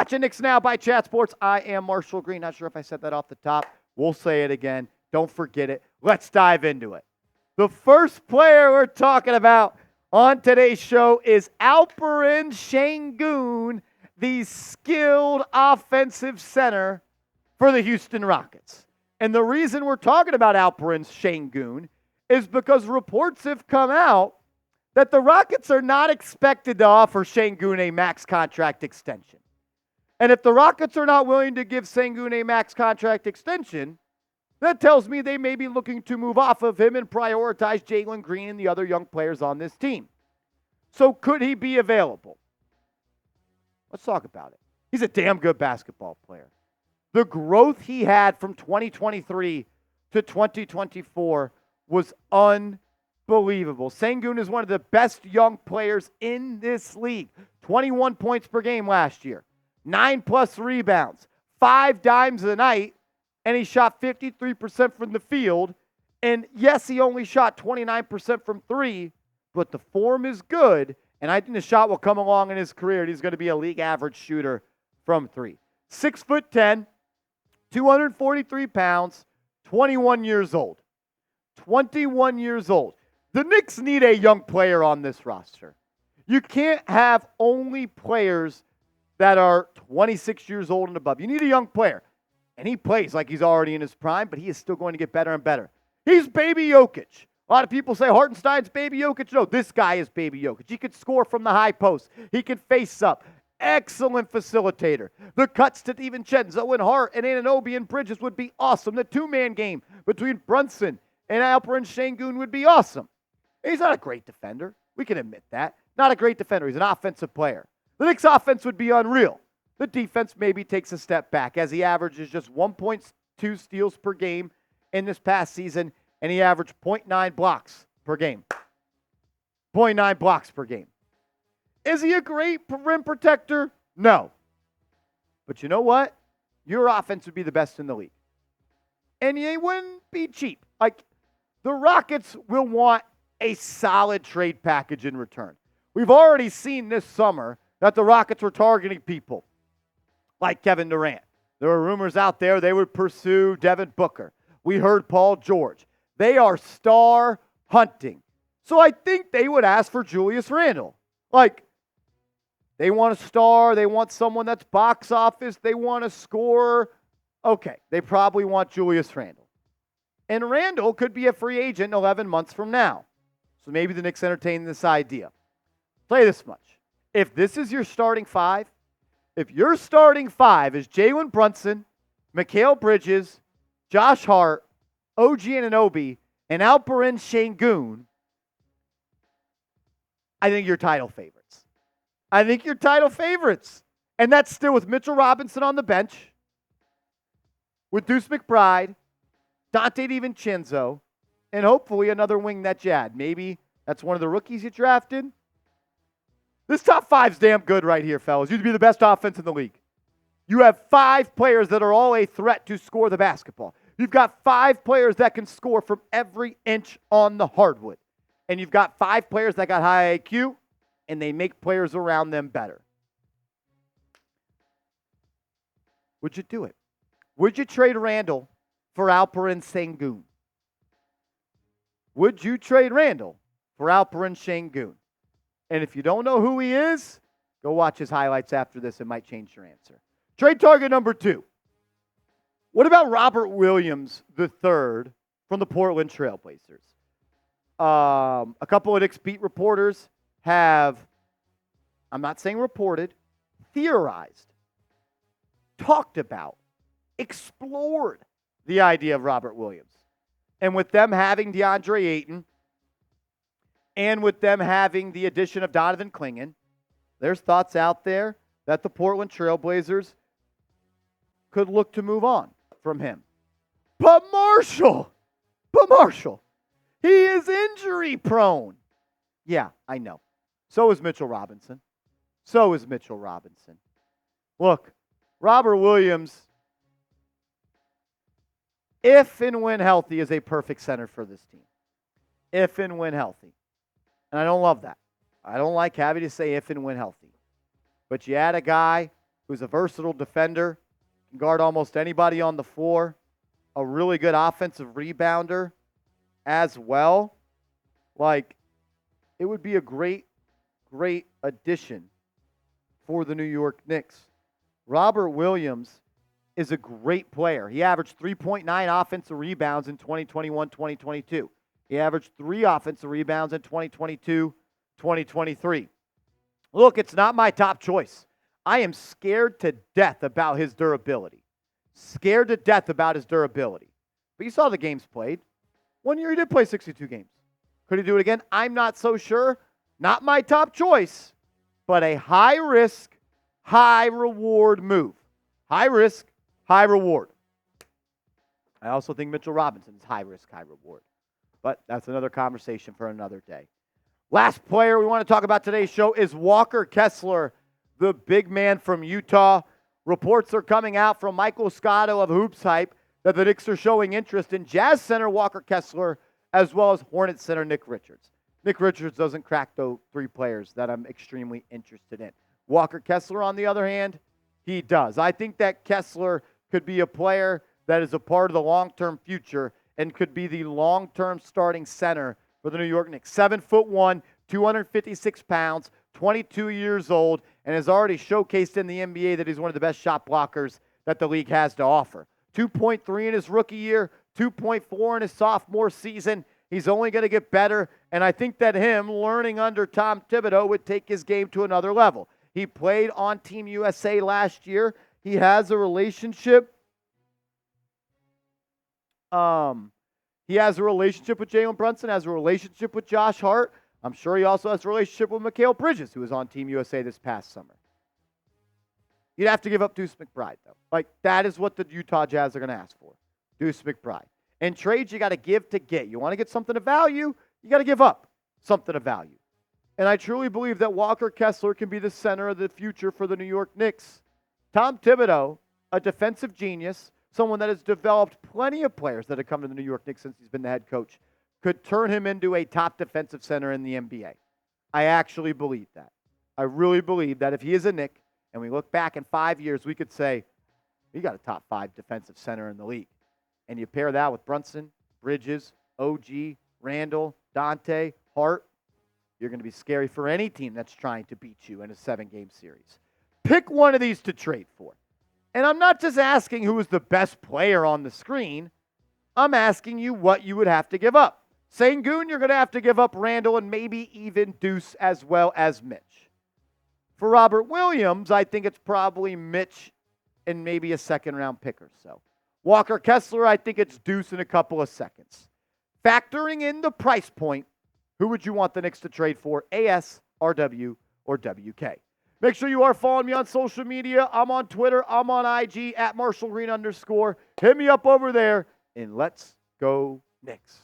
watching Knicks Now by Chat Sports. I am Marshall Green. Not sure if I said that off the top. We'll say it again. Don't forget it. Let's dive into it. The first player we're talking about on today's show is Alperen Sengun, the skilled offensive center for the Houston Rockets. And the reason we're talking about Alperen Sengun is because reports have come out that the Rockets are not expected to offer Sengun a max contract extension. And if the Rockets are not willing to give Sengun a max contract extension, that tells me they may be looking to move off of him and prioritize Jalen Green and the other young players on this team. So could he be available? Let's talk about it. He's a damn good basketball player. The growth he had from 2023 to 2024 was unbelievable. Sengun is one of the best young players in this league. 21 points per game last year. 9+ rebounds. 5 dimes a night. And he shot 53% from the field. And yes, he only shot 29% from 3, but the form is good. And I think the shot will come along in his career. And he's going to be a league average shooter from 3. 6'10", 243 pounds, 21 years old. 21 years old. The Knicks need a young player on this roster. You can't have only players that are 26 years old and above. You need a young player. And he plays like he's already in his prime, but he is still going to get better and better. He's baby Jokic. A lot of people say Hartenstein's baby Jokic. No, this guy is baby Jokic. He can score from the high post. He can face up. Excellent facilitator. The cuts to DiVincenzo and Hart and Anunoby and Bridges would be awesome. The two-man game between Brunson and Alperen Sengun would be awesome. He's not a great defender. We can admit that. Not a great defender. He's an offensive player. The Knicks' offense would be unreal. The defense maybe takes a step back as he averages just 1.2 steals per game in this past season, and he averaged 0.9 blocks per game. 0.9 blocks per game. Is he a great rim protector? No. But you know what? Your offense would be the best in the league. And you wouldn't be cheap. Like, the Rockets will want a solid trade package in return. We've already seen this summer that the Rockets were targeting people like Kevin Durant. There were rumors out there they would pursue Devin Booker. We heard Paul George. They are star hunting. So I think they would ask for Julius Randle. Like, they want a star. They want someone that's box office. They want a scorer. Okay, they probably want Julius Randle. And Randle could be a free agent 11 months from now. So maybe the Knicks entertain this idea. Play this much. If this is your starting 5, if your starting 5 is Jalen Brunson, Mikal Bridges, Josh Hart, OG Anunoby, and Alperen Sengun, I think you're title favorites. And that's still with Mitchell Robinson on the bench, with Deuce McBride, Dante DiVincenzo, and hopefully another wing that you add. Maybe that's one of the rookies you drafted. This top 5's damn good right here, fellas. You'd be the best offense in the league. You have 5 players that are all a threat to score the basketball. You've got 5 players that can score from every inch on the hardwood. And you've got 5 players that got high IQ, and they make players around them better. Would you do it? Would you trade Randle for Alperen Sengun? Would you trade Randle for Alperen Sengun? And if you don't know who he is, go watch his highlights after this. It might change your answer. Trade target number 2. What about Robert Williams III from the Portland Trailblazers? A couple of Knicks beat reporters have, I'm not saying reported, theorized, talked about, explored the idea of Robert Williams. And with them having DeAndre Ayton, and with them having the addition of Donovan Clingan, there's thoughts out there that the Portland Trailblazers could look to move on from him. But Marshall, he is injury prone. Yeah, I know. So is Mitchell Robinson. Look, Robert Williams, if and when healthy, is a perfect center for this team. If and when healthy. And I don't love that. I don't like having to say if and when healthy. But you add a guy who's a versatile defender, can guard almost anybody on the floor, a really good offensive rebounder as well. Like, it would be a great, great addition for the New York Knicks. Robert Williams is a great player. He averaged 3.9 offensive rebounds in 2021-2022. He averaged 3 offensive rebounds in 2022-2023. Look, it's not my top choice. I am scared to death about his durability. Scared to death about his durability. But you saw the games played. One year he did play 62 games. Could he do it again? I'm not so sure. Not my top choice, but a high-risk, high-reward move. High risk, high reward. I also think Mitchell Robinson is high risk, high reward. But that's another conversation for another day. Last player we want to talk about today's show is Walker Kessler, the big man from Utah. Reports are coming out from Michael Scotto of Hoops Hype that the Knicks are showing interest in Jazz center Walker Kessler as well as Hornets center Nick Richards. Nick Richards doesn't crack those 3 players that I'm extremely interested in. Walker Kessler, on the other hand, he does. I think that Kessler could be a player that is a part of the long-term future and could be the long-term starting center for the New York Knicks. 7'1", 256 pounds, 22 years old, and has already showcased in the NBA that he's one of the best shot blockers that the league has to offer. 2.3 in his rookie year, 2.4 in his sophomore season. He's only going to get better, and I think that him learning under Tom Thibodeau would take his game to another level. He played on Team USA last year. He has a relationship. He has a relationship with Jalen Brunson, has a relationship with Josh Hart. I'm sure he also has a relationship with Mikal Bridges, who was on Team USA this past summer. You'd have to give up Deuce McBride, though. Like, that is what the Utah Jazz are going to ask for. Deuce McBride. In trades, you got to give to get. You want to get something of value, you got to give up something of value. And I truly believe that Walker Kessler can be the center of the future for the New York Knicks. Tom Thibodeau, a defensive genius, someone that has developed plenty of players that have come to the New York Knicks since he's been the head coach, could turn him into a top defensive center in the NBA. I actually believe that. I really believe that if he is a Knick, and we look back in 5 years, we could say, he got a top 5 defensive center in the league. And you pair that with Brunson, Bridges, OG, Randle, Dante, Hart, you're going to be scary for any team that's trying to beat you in a 7-game series. Pick one of these to trade for. And I'm not just asking who is the best player on the screen. I'm asking you what you would have to give up. Sengun, you're going to have to give up Randle and maybe even Deuce as well as Mitch. For Robert Williams, I think it's probably Mitch and maybe a second-round pick or so. Walker Kessler, I think it's Deuce in a couple of seconds. Factoring in the price point, who would you want the Knicks to trade for, AS, RW, or WK? Make sure you are following me on social media. I'm on Twitter. I'm on IG, @MarshallGreen_. Hit me up over there, and let's go Knicks.